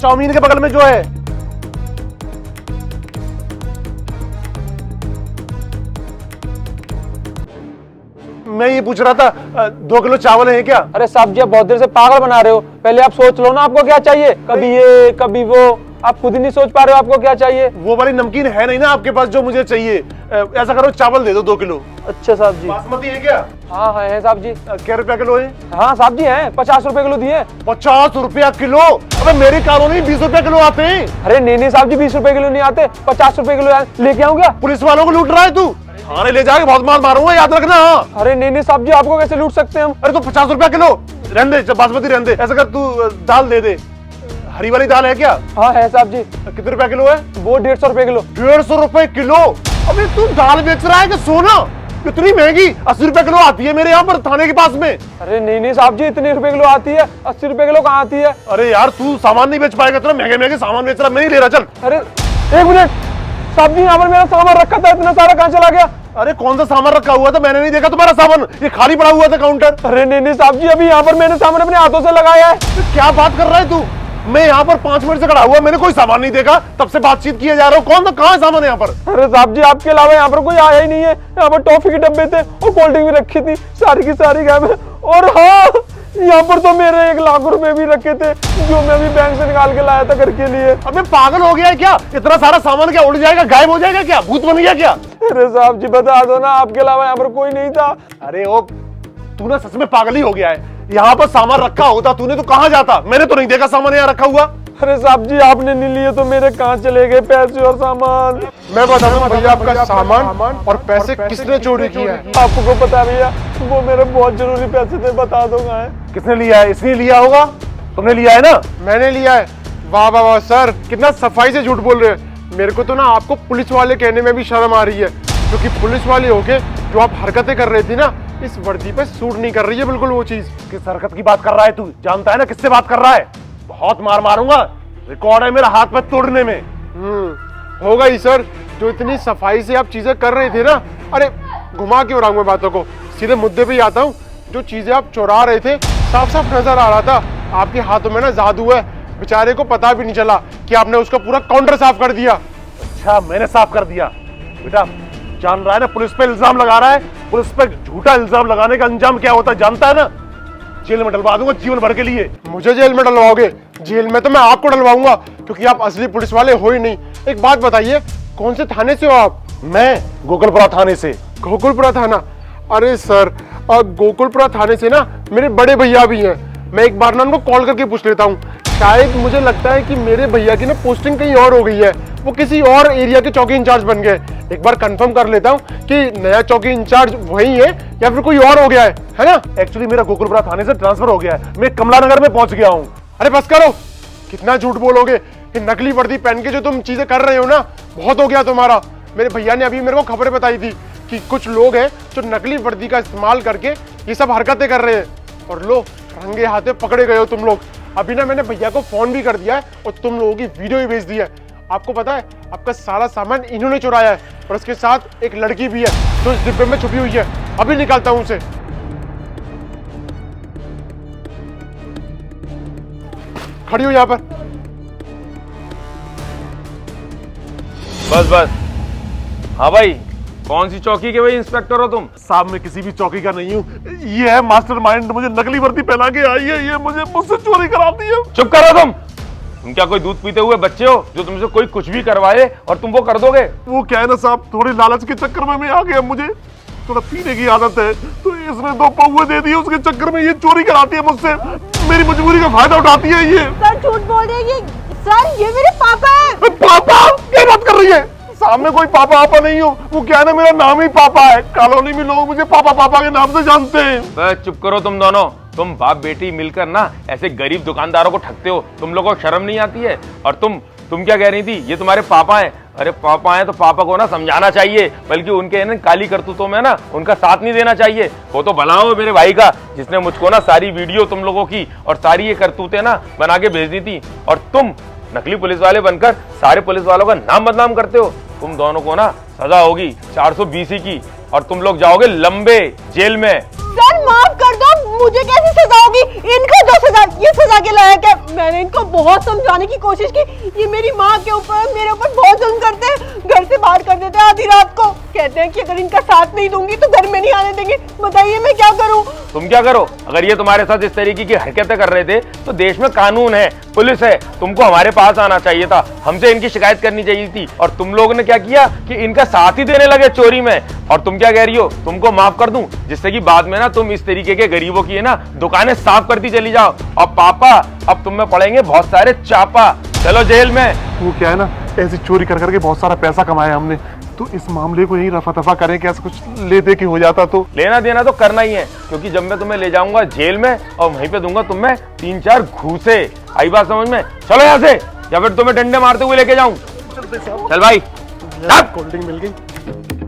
Chowmein के बगल में जो है। मैं ये पूछ रहा था 2 किलो चावल है क्या? अरे साहब जी आप बहुत देर से पागल बना रहे हो, पहले आप सोच लो ना आपको क्या चाहिए। कभी ये कभी वो, आप खुद ही नहीं सोच पा रहे हो आपको क्या चाहिए। वो वाली नमकीन है नहीं ना आपके पास जो मुझे चाहिए। ऐसा करो चावल दे दो 2 किलो। अच्छा साहब जी। बासमती है क्या? हाँ है साहब जी। क्या रुपया किलो है? हाँ साहब जी है, 50 रुपए किलो दिए। 50 रुपया किलो? अबे मेरी कॉलोनी 20 रुपया किलो आते हैं। अरे नहीं साहब जी 20 रुपए किलो नहीं आते, 50 रुपए किलो लेके आऊँ क्या? पुलिस वालों को लूट रहा है तू? थाने ले जाके बहुत मार मारूंगा, याद रखना। अरे नहीं साहब जी आपको कैसे लूट सकते हैं हम। अरे तो 50 रुपया किलो रहने दे, बासमती रहने दे। ऐसा कर तू दाल दे दे, हरी वाली दाल है क्या? हाँ है साहब जी। कितने रुपया किलो है वो? 150 रुपए किलो। 150 रुपए किलो? अबे तू दाल बेच रहा है कि सोना? इतनी महंगी 80 रुपए किलो आती है मेरे यहाँ पर थाने के पास में। अरे नहीं साहब जी इतने रुपए किलो आती है, 80 रुपए किलो कहाँ आती है। अरे यार तू सामान नहीं बेच पाएगा, इतना महंगे महंगे सामान बेच रहा, मैं नहीं ले रहा, चल। अरे 1 मिनट साहब जी, यहाँ पर मेरा सामान रखा था, इतना सारा कहाँ चला गया? अरे कौन सा सामान रखा हुआ था? मैंने नहीं देखा तुम्हारा सामान, ये खाली पड़ा हुआ था काउंटर। अरे नहीं साहब जी अभी यहाँ पर मैंने सामान अपने हाथों से लगाया है। तो क्या बात कर रहा है तू? मैं यहाँ पर 5 मिनट से खड़ा हुआ, मैंने कोई सामान नहीं देखा, तब से बातचीत किए जा रहा हूँ। कौन था, कहाँ है सामान यहाँ पर? अरे साहब जी आपके अलावा यहाँ पर कोई आया ही नहीं है। यहाँ पर टॉफी के डब्बे थे और कोल्ड ड्रिंक भी रखी थी, सारी की सारी गायब है। और हाँ यहाँ पर तो मेरे 1 लाख रुपए भी रखे थे जो मैं अभी बैंक से निकाल के लाया था घर के लिए। अबे पागल हो गया है क्या? इतना सारा सामान क्या उड़ जाएगा, गायब हो जाएगा क्या? भूत बन गया क्या? अरे साहब जी बता दो ना, आपके अलावा यहाँ पर कोई नहीं था। अरे ओ तू ना सच में पागल ही हो गया है। यहाँ पर सामान रखा होता तूने तो कहाँ जाता? मैंने तो नहीं देखा सामान यहाँ रखा हुआ। अरे साहब जी आपने नहीं लिए तो मेरे कहाँ चले गए पैसे और सामान? मैं बता दूं भैया, आपका सामान और पैसे किसने चोरी किया है? आपको पता है भैया, वो मेरे बहुत जरूरी पैसे थे, बता दो कहाँ है। किसने लिया है? इसने लिया होगा। तुमने लिया है ना? मैंने लिया है। वाह वाह वाह सर, कितना सफाई से झूठ बोल रहे हैं। मेरे को तो ना आपको पुलिस वाले कहने में भी शर्म आ रही है, क्योंकि पुलिस वाले होके जो आप हरकतें कर रही थी ना, इस वर्दी पे सूट नहीं कर रही है बिल्कुल वो चीज। किस हरकत की बात कर रहा है तू? जानता है ना किससे बात कर रहा है? बहुत मार मारूंगा, रिकॉर्ड है मेरा हाथ पे तोड़ने में। होगा ही सर, जो इतनी सफाई से आप चीजें कर रहे थे ना। अरे घुमा क्यों रहा हूं मैं बातों को, सीधे मुद्दे पे ही आता हूँ। जो चीजें आप चुरा रहे थे साफ साफ नजर आ रहा था, आपके हाथों में ना जादू है। बेचारे को पता भी नहीं चला कि आपने उसका पूरा काउंटर साफ कर दिया। अच्छा मैंने साफ कर दिया? बेटा जान रहा है ना, पुलिस पे इल्जाम लगा रहा है। पुलिस पे झूठा इल्जाम लगाने का अंजाम क्या होता है जानता है ना? जेल में डलवा दूंगा जीवन भर के लिए। मुझे जेल में डलवाओगे? जेल में तो मैं आपको डलवाऊंगा, क्योंकि आप असली पुलिस वाले हो ही नहीं। एक बात बताइए, कौन से थाने से हो आप? मैं गोकुलपुरा थाने से। गोकुलपुरा थाना? अरे सर गोकुलपुरा थाने से ना मेरे बड़े भैया भी हैं। मैं एक बार ना उनको कॉल करके पूछ लेता हूँ। शायद मुझे लगता है कि मेरे भैया की ना पोस्टिंग कहीं और हो गई है, वो किसी और एरिया के चौकी इंचार्ज बन गए। एक बार कंफर्म कर लेता हूँ कि नया चौकी इंचार्ज वही है या फिर कोई और हो गया है ना? एक्चुअली मेरा गोकुलपुरा थाने से ट्रांसफर हो गया है, मैं कमला नगर में पहुंच गया हूँ। अरे बस करो, कितना झूठ बोलोगे? कि नकली वर्दी पहन के जो तुम चीजें कर रहे हो ना, बहुत हो गया तुम्हारा। मेरे भैया ने अभी मेरे को खबरें बताई थी कि कुछ लोग हैं जो नकली वर्दी का इस्तेमाल करके ये सब हरकतें कर रहे हैं, और लो रंगे हाथे पकड़े गए हो तुम लोग। अभी ना मैंने भैया को फोन भी कर दिया है और तुम लोगों की वीडियो भी भेज दी है। आपको पता है आपका सारा सामान इन्होंने चुराया है, और उसके साथ एक लड़की भी है जो इस डिब्बे में छुपी हुई है। अभी निकालता हूं उसे। खड़ी हो यहाँ पर। बस हाँ भाई, कौन सी चौकी के भाई इंस्पेक्टर हो तुम? साहब मैं किसी भी चौकी का नहीं हूँ, ये है मास्टरमाइंड, मुझे नकली वर्दी पहना के आई है, ये मुझसे चोरी कराती है। चुप करो तुम क्या कोई दूध पीते हुए बच्चे हो जो तुमसे कोई कुछ भी करवाए और तुम वो कर दोगे? वो क्या है ना साहब, थोड़ी लालच के चक्कर में मैं आ गया, मुझे थोड़ा पीने की आदत है, तो इसने 2 पौवे दे दिए, उसके चक्कर में ये चोरी कराती है मुझसे, मेरी मजबूरी का फायदा उठाती है ये। सर झूठ बोल रहे हैं सर, ये मेरे पापा है। पापा? क्या बात कर रही है? सामने कोई पापा आपा नहीं हो, वो क्या है ना मेरा नाम ही पापा है, कॉलोनी में लोग मुझे पापा पापा के नाम से जानते हैं। बस चुप करो तुम दोनों, तुम बाप बेटी मिलकर ना ऐसे गरीब दुकानदारों को ठगते हो, तुम लोगों को शर्म नहीं आती है? और तुम क्या कह रही थी, ये तुम्हारे पापा हैं? अरे पापा हैं तो पापा को ना समझाना चाहिए, बल्कि उनके ना काली करतूतों में ना उनका साथ नहीं देना चाहिए। वो तो भला हो मेरे भाई का, जिसने मुझको ना सारी वीडियो तुम लोगों की और सारी ये करतूतें ना बना के भेज दी थी, और तुम नकली पुलिस वाले बनकर सारे पुलिस वालों का नाम बदनाम करते हो। तुम दोनों को ना सजा होगी 420 की, और तुम लोग जाओगे लंबे जेल में। सर माफ कर दो, मुझे कैसी सजा होगी? इनको जो सजा, ये सजा के लायक है। मैंने इनको बहुत समझाने की कोशिश की, ये मेरी माँ के ऊपर, मेरे ऊपर बहुत जुल्म करते हैं, घर से बाहर कर देते हैं आधी रात को। कहते हैं कि अगर इनका साथ नहीं दूंगी तो घर में नहीं आने देंगे। बताइए मैं क्या करूं? तुम क्या करो? अगर ये तुम्हारे साथ इस तरीके की हरकतें कर रहे थे तो देश में कानून है, पुलिस है, तुमको हमारे पास आना चाहिए था, हमसे इनकी शिकायत करनी चाहिए थी। और तुम लोगों ने क्या किया कि इनका साथ ही देने लगे चोरी में। और तुम क्या कह रही हो, तुमको माफ कर दूं, जिससे कि बाद में ना तुम इस तरीके के गरीबों की है ना दुकानें साफ करती चली जाओ। और पापा अब तुम में पड़ेंगे बहुत सारे चापा, चलो जेल में। वो क्या है ना, ऐसी चोरी कर करके बहुत सारा पैसा कमाया हमने, तो इस मामले को यही रफा दफा करें कि ऐसा कुछ ले दे के हो जाता तो। लेना देना तो करना ही है, क्योंकि जब मैं तुम्हें ले जाऊंगा जेल में और वहीं पे दूंगा तुम्हें 3-4 घूसे। आई बात समझ में? चलो यहाँ से, या फिर तुम्हें डंडे मारते हुए लेके जाऊं। चल भाई, कोल्ड ड्रिंक मिल गई।